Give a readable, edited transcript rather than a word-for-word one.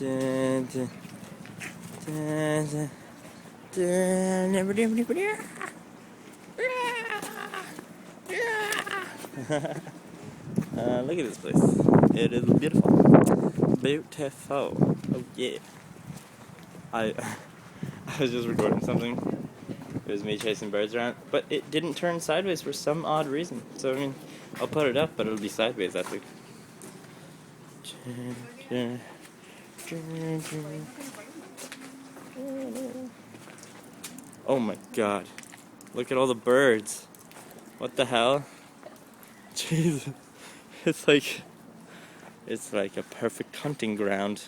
Look at this place. It is beautiful. Beautiful. Oh yeah. I was just recording something. It was me chasing birds around, but it didn't turn sideways for some odd reason. So I mean, I'll put it up, but it'll be sideways that week. Oh my god. Look at all the birds. What the hell? Jesus. It's like a perfect hunting ground.